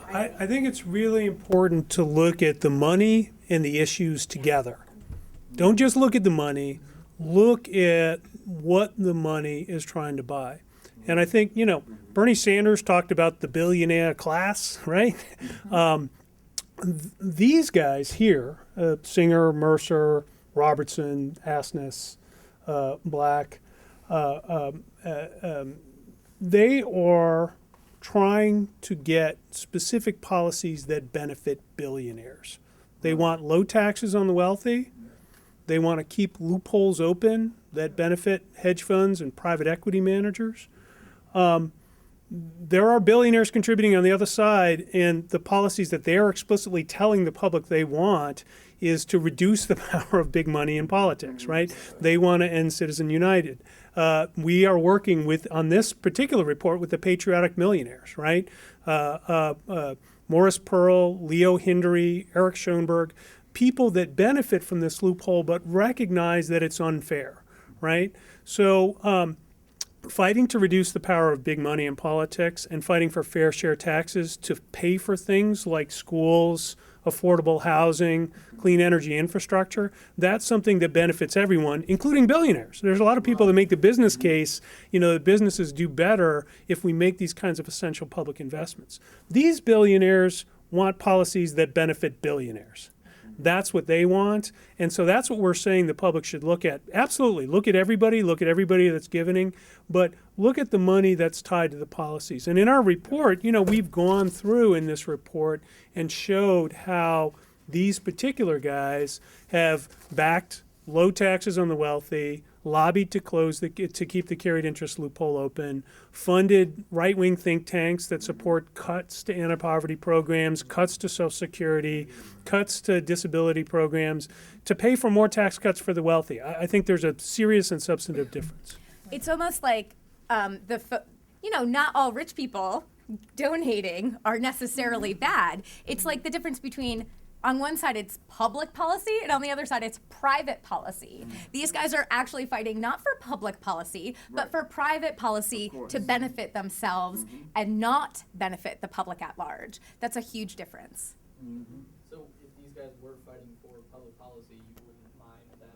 I think it's really important to look at the money and the issues together. Don't just look at the money, look at what the money is trying to buy. And I think, Bernie Sanders talked about the billionaire class, right? These guys here, Singer, Mercer, Robertson, Asness, Black, they are trying to get specific policies that benefit billionaires. They want low taxes on the wealthy. They want to keep loopholes open that benefit hedge funds and private equity managers. There are billionaires contributing on the other side, and the policies that they are explicitly telling the public they want is to reduce the power of big money in politics, right? They want to end Citizen United. We are working on this particular report with the patriotic millionaires, right? Morris Pearl, Leo Hindery, Eric Schoenberg, people that benefit from this loophole but recognize that it's unfair, right? So fighting to reduce the power of big money in politics and fighting for fair share taxes to pay for things like schools, affordable housing, clean energy infrastructure, that's something that benefits everyone, including billionaires. There's a lot of people that make the business case, that businesses do better if we make these kinds of essential public investments. These billionaires want policies that benefit billionaires. That's what they want. And so that's what we're saying the public should look at. Absolutely. Look at everybody that's giving, but look at the money that's tied to the policies. And in our report, we've gone through in this report and showed how these particular guys have backed low taxes on the wealthy, lobbied to keep the carried interest loophole open, funded right-wing think tanks that support cuts to anti-poverty programs, cuts to Social Security, cuts to disability programs, to pay for more tax cuts for the wealthy. I think there's a serious and substantive difference. It's almost like not all rich people donating are necessarily bad. It's like the difference between, on one side, it's public policy, and on the other side, it's private policy. These guys are actually fighting not for public policy, but for private policy to benefit themselves and not benefit the public at large. That's a huge difference. So if these guys were fighting for public policy, you wouldn't mind them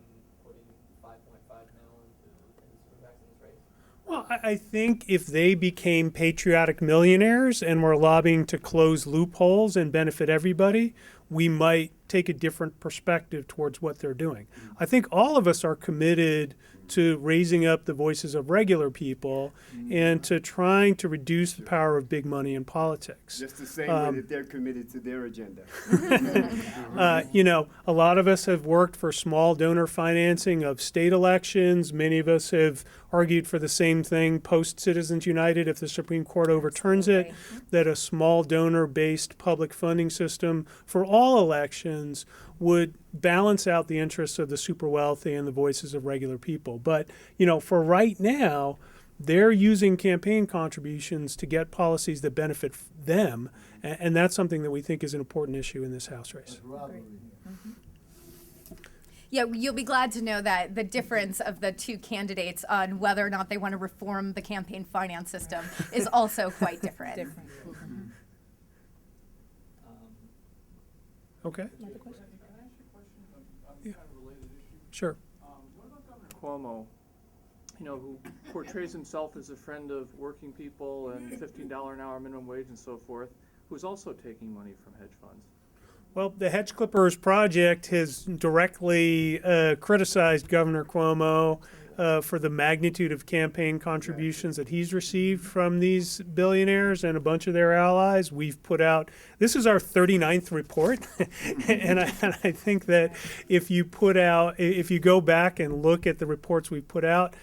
putting $5.5 million into swing backs in this race? Well, I think if they became patriotic millionaires and were lobbying to close loopholes and benefit everybody, we might take a different perspective towards what they're doing. I think all of us are committed to raising up the voices of regular people and to trying to reduce the power of big money in politics. Just the same way that they're committed to their agenda. A lot of us have worked for small donor financing of state elections. Many of us have argued for the same thing post-Citizens United, if the Supreme Court overturns it, that a small donor-based public funding system for all elections would balance out the interests of the super wealthy and the voices of regular people. But, for right now, they're using campaign contributions to get policies that benefit them, and that's something that we think is an important issue in this House race. Yeah, you'll be glad to know that the difference of the two candidates on whether or not they want to reform the campaign finance system is also quite different. Okay. Can I ask you a question on kind of a related issue? Sure. What about Governor Cuomo, who portrays himself as a friend of working people and $15 an hour minimum wage and so forth, who's also taking money from hedge funds? Well, the Hedgeclippers project has directly criticized Governor Cuomo for the magnitude of campaign contributions that he's received from these billionaires and a bunch of their allies. We've put out, this is our 39th report, and I think that if you go back and look at the reports we've put out,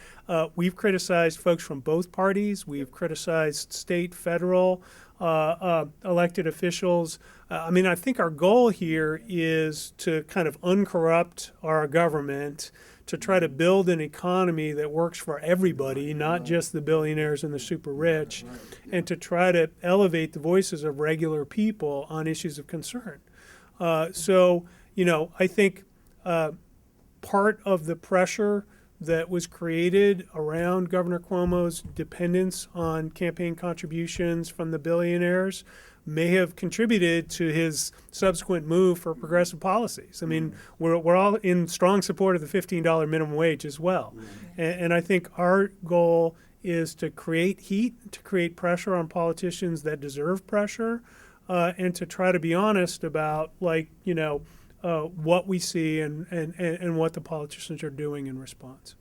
we've criticized folks from both parties. We've criticized state, federal, elected officials. I think our goal here is to kind of uncorrupt our government, to try to build an economy that works for everybody, not just the billionaires and the super rich, and to try to elevate the voices of regular people on issues of concern. I think part of the pressure that was created around Governor Cuomo's dependence on campaign contributions from the billionaires may have contributed to his subsequent move for progressive policies. I mean, we're all in strong support of the $15 minimum wage as well. And I think our goal is to create heat, to create pressure on politicians that deserve pressure, and to try to be honest about, like, what we see and what the politicians are doing in response.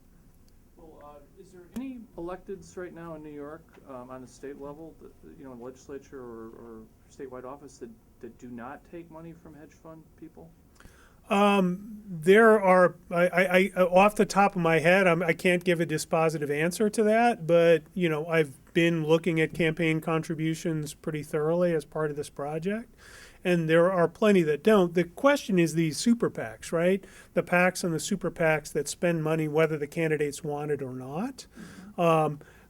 Well, is there any electeds right now in New York on the state level, in legislature or statewide office that do not take money from hedge fund people? There are, I off the top of my head, I can't give a dispositive answer to that, but, I've been looking at campaign contributions pretty thoroughly as part of this project, and there are plenty that don't. The question is these super PACs, right? The PACs and the super PACs that spend money whether the candidates want it or not.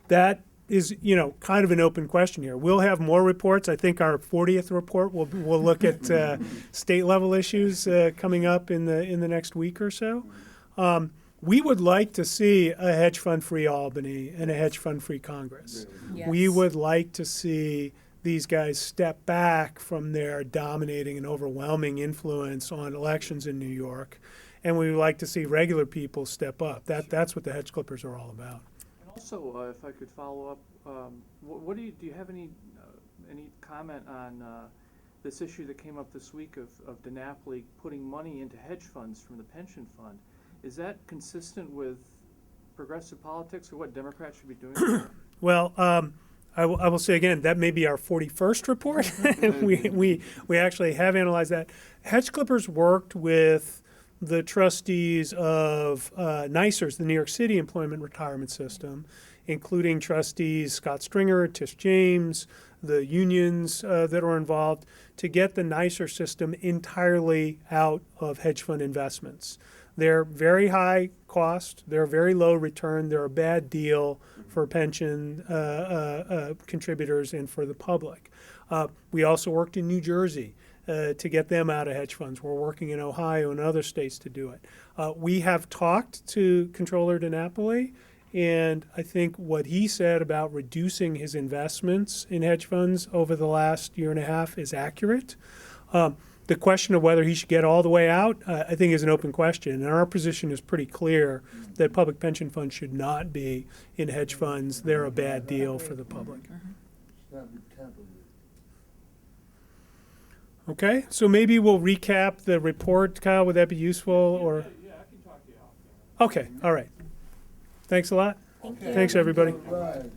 That is, kind of an open question here. We'll have more reports. I think our 40th report will look at state level issues coming up in the next week or so. We would like to see a hedge fund free Albany and a hedge fund free Congress. Yes. We would like to see these guys step back from their dominating and overwhelming influence on elections in New York, and we would like to see regular people step up. That's what the Hedgeclippers are all about. Also, if I could follow up, what do you have any comment on this issue that came up this week of DiNapoli putting money into hedge funds from the pension fund? Is that consistent with progressive politics or what Democrats should be doing? Well, I will say again, that may be our 41st report. we actually have analyzed that. Hedgeclippers worked with the trustees of NYCERS, the New York City Employment Retirement System, including trustees Scott Stringer, Tish James, the unions that are involved, to get the NYCER system entirely out of hedge fund investments. They're very high cost, they're very low return, they're a bad deal for pension contributors and for the public. We also worked in New Jersey to get them out of hedge funds. We're working in Ohio and other states to do it. We have talked to Controller DiNapoli, and I think what he said about reducing his investments in hedge funds over the last year and a half is accurate. The question of whether he should get all the way out, I think, is an open question. And our position is pretty clear that public pension funds should not be in hedge funds. They're a bad deal for the public. Okay, so maybe we'll recap the report, Kyle. Would that be useful? Or Yeah, I can talk to you off. okay, all right. Thanks a lot. Thank you. Thanks, everybody. Right.